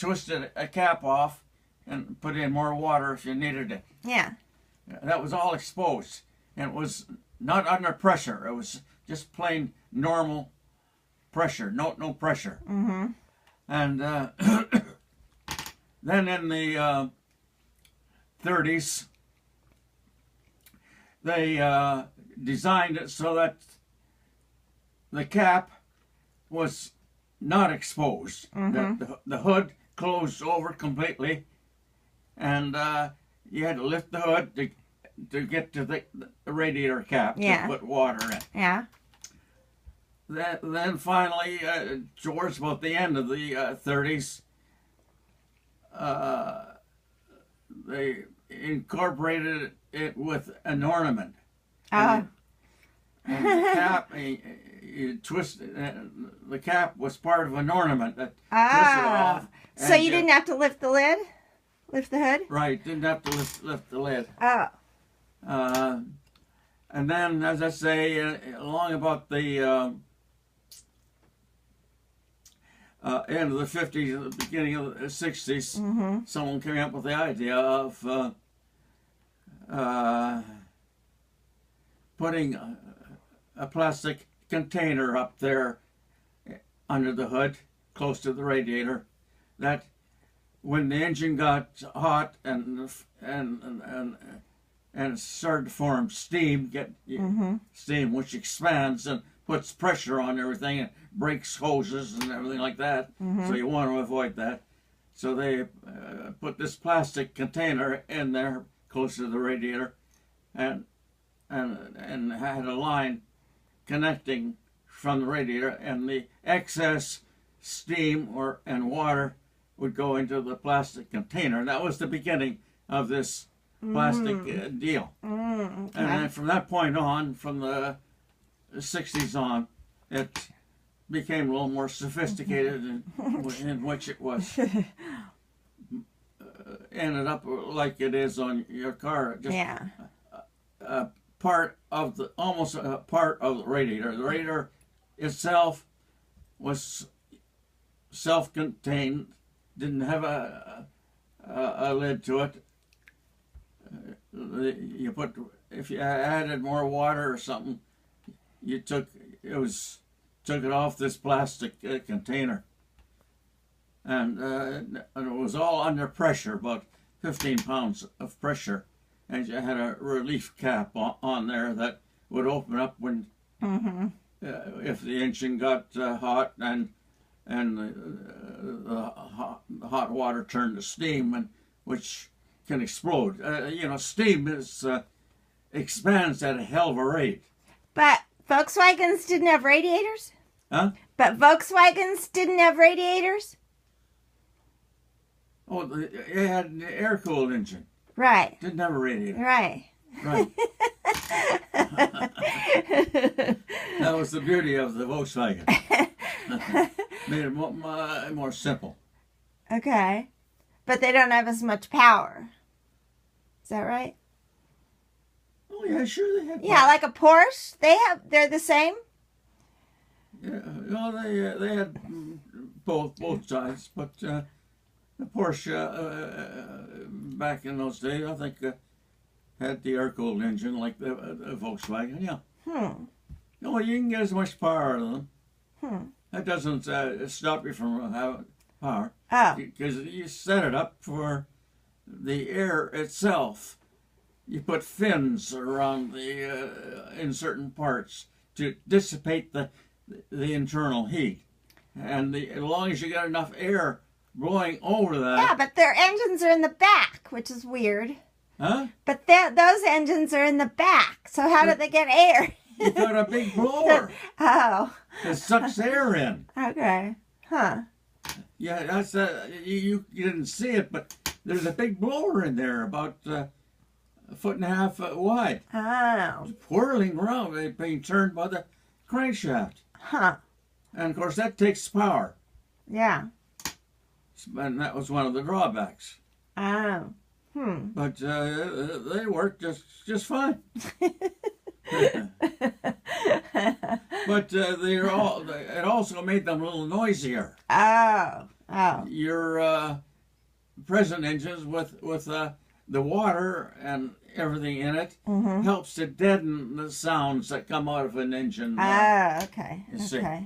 twisted a cap off and put in more water if you needed it. Yeah. That was all exposed, and it was not under pressure. It was just plain normal pressure, no pressure. Mm-hmm. And then in the 30s, they designed it so that the cap was not exposed. Mm-hmm. The hood closed over completely, and you had to lift the hood to get to the radiator cap to put water in. Yeah. Then finally, towards about the end of the 30s, they incorporated it with an ornament. Oh. And the cap, you twist the cap was part of an ornament that twisted off. So you didn't have to lift the lid? Lift the hood? Right, didn't have to lift the lid. Oh. And then, as I say, along about the end of the 50s, the beginning of the 60s, Mm-hmm. someone came up with the idea of putting a plastic container up there under the hood, close to the radiator, that when the engine got hot and started to form steam, steam which expands and puts pressure on everything and breaks hoses and everything like that. Mm-hmm. So you want to avoid that. So they put this plastic container in there close to the radiator, and had a line connecting from the radiator, and the excess steam and water would go into the plastic container. That was the beginning of this plastic deal. Okay. And then from that point on, from the 60s on, it became a little more sophisticated in which it was ended up like it is on your car. Just almost a part of the radiator. The radiator itself was self-contained, didn't have a lid to it. If you added more water or something, you took it off this plastic container, and it was all under pressure, about 15 pounds of pressure, and you had a relief cap on there that would open up when if the engine got hot and the hot water turned to steam, and which can explode. Steam expands at a hell of a rate. But Volkswagens didn't have radiators? Huh? But Volkswagens didn't have radiators? Oh, it had an air-cooled engine. Right. Didn't have a radiator. Right. Right. That was the beauty of the Volkswagen. Made it more simple. Okay. But they don't have as much power. Is that right? Oh yeah, sure they had. Yeah, like a Porsche. They're the same. Yeah, no, they had both sides, but the Porsche back in those days, I think, had the air-cooled engine like the Volkswagen. Yeah. No, you can get as much power out of them. That doesn't stop you from having power. Oh. Because you set it up for the air itself. You put fins around in certain parts to dissipate the internal heat, and as long as you got enough air blowing over that. Yeah, but their engines are in the back, which is weird. Huh? But those engines are in the back, so how did they get air? You got a big blower. Oh. It sucks air in. Okay. Huh. Yeah, that's you didn't see it, but there's a big blower in there, about a foot and a half wide. Oh. It's whirling around, being turned by the crankshaft. Huh. And of course that takes power. Yeah. And that was one of the drawbacks. Oh. But they worked just fine. But it also made them a little noisier. Oh. Oh. your present engines with the water and everything in it helps to deaden the sounds that come out of an engine. Oh, okay. You see. Okay.